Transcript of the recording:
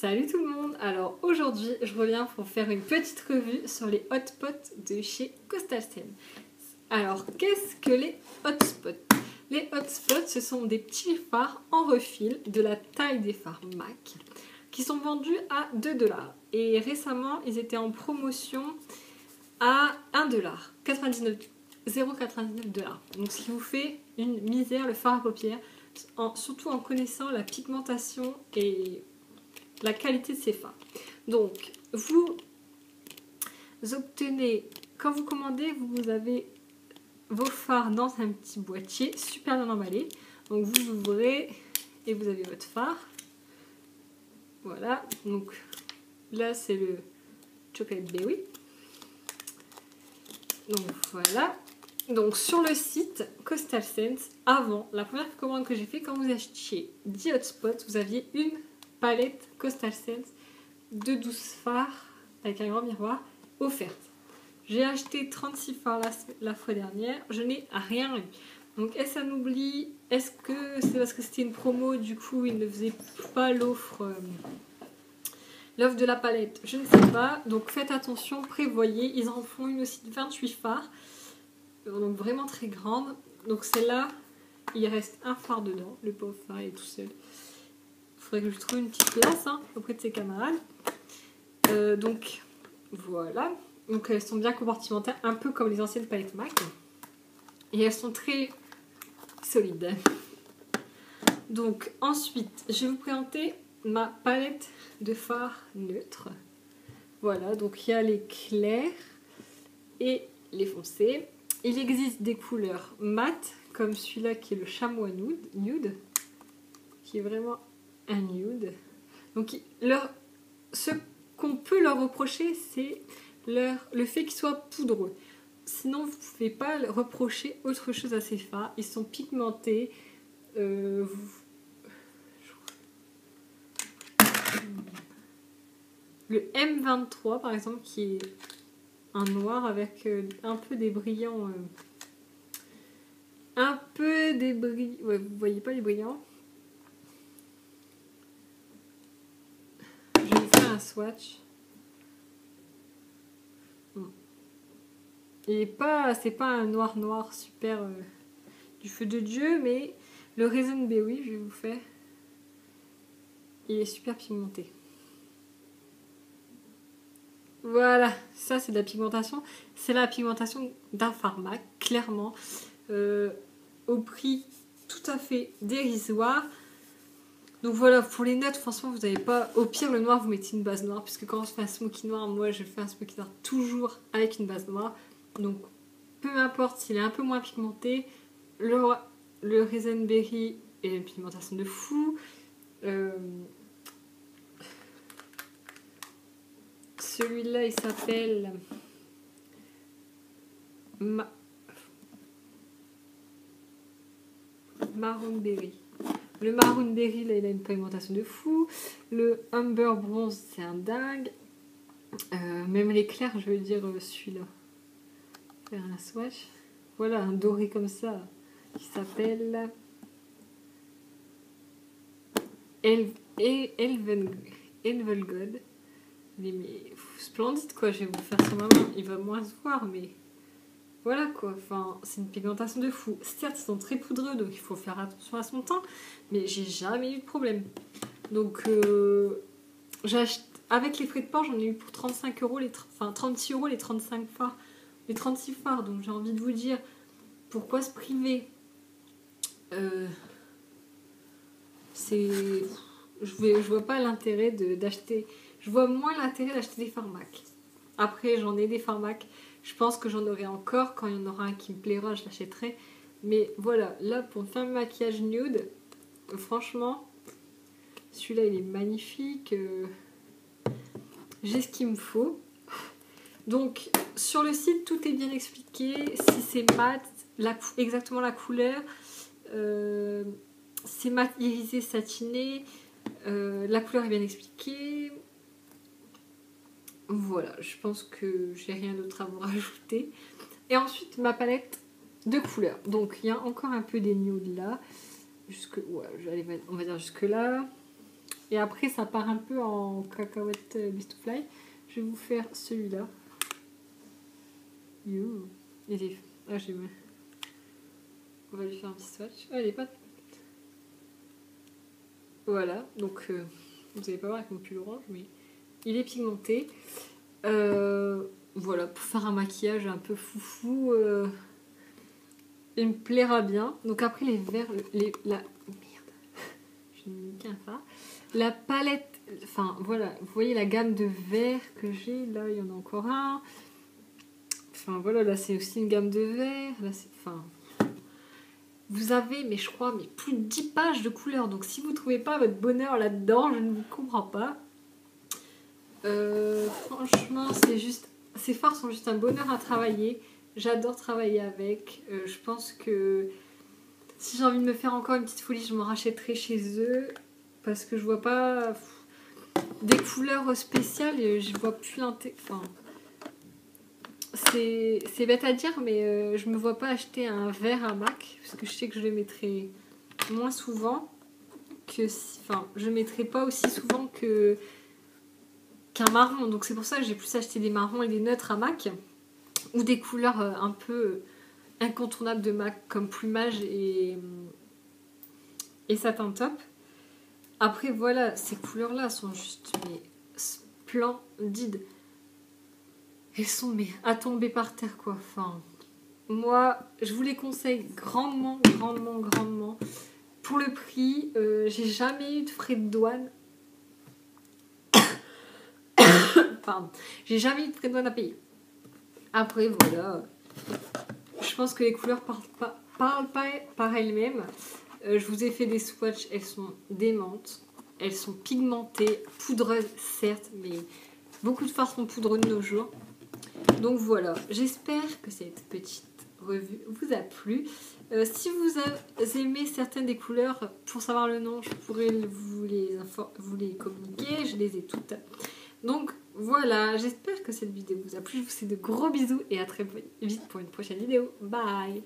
Salut tout le monde. Alors aujourd'hui je reviens pour faire une petite revue sur les hotspots de chez Coastal Scents. Alors qu'est-ce que les hotspots? Les hotspots, ce sont des petits fards en refil de la taille des fards MAC qui sont vendus à 2$. Et récemment ils étaient en promotion à 1$, 0,99$. Donc ce qui vous fait une misère le fard à paupières, surtout en connaissant la pigmentation et la qualité de ces fards. Donc vous obtenez, quand vous commandez, vous avez vos fards dans un petit boîtier super bien emballé. Donc vous ouvrez et vous avez votre fard. Voilà, donc là c'est le Chocolate Berry. Donc voilà. Donc sur le site Coastal Scents, avant, la première commande que j'ai fait, quand vous achetiez 10 hotspots, vous aviez une palette Coastal Scents de 12 fards avec un grand miroir offerte. J'ai acheté 36 fards la fois dernière, je n'ai rien eu. Donc est-ce un oubli? Est-ce que c'est parce que c'était une promo, du coup ils ne faisaient pas l'offre de la palette? Je ne sais pas. Donc faites attention, prévoyez. Ils en font une aussi de 28 fards. Donc vraiment très grande. Donc celle-là, il reste un phare dedans. Le pauvre phare est tout seul. Il faudrait que je trouve une petite place auprès de ses camarades. Donc voilà. Donc elles sont bien compartimentées, un peu comme les anciennes palettes MAC. Et elles sont très solides. Donc ensuite, je vais vous présenter ma palette de fards neutres. Voilà, donc il y a les clairs et les foncés. Il existe des couleurs mat, comme celui-là qui est le chamois nude, qui est vraiment un nude. Donc ce qu'on peut leur reprocher, c'est le fait qu'ils soient poudreux. Sinon, vous ne pouvez pas reprocher autre chose à ces fards. Ils sont pigmentés. Le M23 par exemple, qui est un noir avec un peu des brillants, ouais, vous voyez pas les brillants. Je vais vous faire un swatch. C'est pas un noir super du feu de Dieu, mais le Raisin Berry, je vais vous faire, il est super pigmenté. Voilà, ça c'est de la pigmentation. C'est la pigmentation d'un fard MAC, clairement, au prix tout à fait dérisoire. Donc voilà, pour les notes, franchement, vous n'avez pas... Au pire, le noir, vous mettez une base noire, puisque quand on se fait un smoky noir, moi je fais un smoky noir toujours avec une base noire. Donc peu importe s'il est un peu moins pigmenté, le Raisin Berry est une pigmentation de fou. Celui-là, il s'appelle Maroon Berry. Le Maroon Berry, là, il a une pigmentation de fou. Le Amber Bronze, c'est un dingue. Même l'éclair, je veux dire, celui-là. Faire un swatch. Voilà, un doré comme ça, qui s'appelle Elvelgod. Mais splendide quoi, je vais vous le faire sur ma main, il va moins se voir, mais voilà quoi, enfin c'est une pigmentation de fou. Certes ils sont très poudreux donc il faut faire attention à son teint, mais j'ai jamais eu de problème. Donc avec les frais de port j'en ai eu pour 35 €, 36 € les 35 fards, les 36 fards, donc j'ai envie de vous dire pourquoi se priver. Je vois pas l'intérêt d'acheter. Je vois moins l'intérêt d'acheter des fards MAC. Après, j'en ai des fards MAC. Je pense que j'en aurai encore. Quand il y en aura un qui me plaira, je l'achèterai. Mais voilà, là, pour faire le maquillage nude, franchement, celui-là, il est magnifique. J'ai ce qu'il me faut. Donc, sur le site, tout est bien expliqué. Si c'est mat, exactement la couleur. C'est mat irisé satiné. La couleur est bien expliquée. Voilà, je pense que j'ai rien d'autre à vous rajouter. Et ensuite, ma palette de couleurs. Donc, il y a encore un peu des nudes là. Ouais, on va dire jusque là. Et après, ça part un peu en cacahuète Beast2Fly. Je vais vous faire celui-là. You. Il est... Ah, j'ai... On va lui faire un petit swatch. Ah, elle est pas... Voilà, donc vous n'allez pas voir avec mon pull orange, mais il est pigmenté. Voilà, pour faire un maquillage un peu foufou, il me plaira bien. Donc après les verts, merde, je n'ai mis qu'un phare. La palette, enfin voilà, vous voyez la gamme de verts que j'ai, là il y en a encore un. Enfin voilà, là c'est aussi une gamme de verts, là c'est... Enfin... Vous avez, mais je crois, plus de 10 pages de couleurs. Donc si vous ne trouvez pas votre bonheur là-dedans, je ne vous comprends pas. Franchement, c'est juste... Ces fards sont juste un bonheur à travailler. J'adore travailler avec. Je pense que si j'ai envie de me faire encore une petite folie, je m'en rachèterai chez eux. Parce que je vois pas... Des couleurs spéciales, je vois plus l'intérêt... Enfin... C'est bête à dire, mais je me vois pas acheter un vert à MAC, parce que je sais que je le mettrai moins souvent que... Enfin, je le mettrai pas aussi souvent qu'un marron. Donc c'est pour ça que j'ai plus acheté des marrons et des neutres à MAC, ou des couleurs un peu incontournables de MAC, comme plumage et satin top. Après, voilà, ces couleurs-là sont juste splendides. Elles sont à tomber par terre, quoi. Enfin, moi, je vous les conseille grandement, grandement, grandement. Pour le prix, j'ai jamais eu de frais de douane. Pardon. J'ai jamais eu de frais de douane à payer. Après, voilà. Je pense que les couleurs parlent pas par elles-mêmes. Je vous ai fait des swatchs, elles sont démentes. Elles sont pigmentées, poudreuses, certes, mais beaucoup de fards sont poudreux de nos jours. Donc voilà, j'espère que cette petite revue vous a plu. Si vous aimez certaines des couleurs, pour savoir le nom, je pourrais vous les communiquer. Je les ai toutes. Donc voilà, j'espère que cette vidéo vous a plu. Je vous fais de gros bisous et à très vite pour une prochaine vidéo. Bye!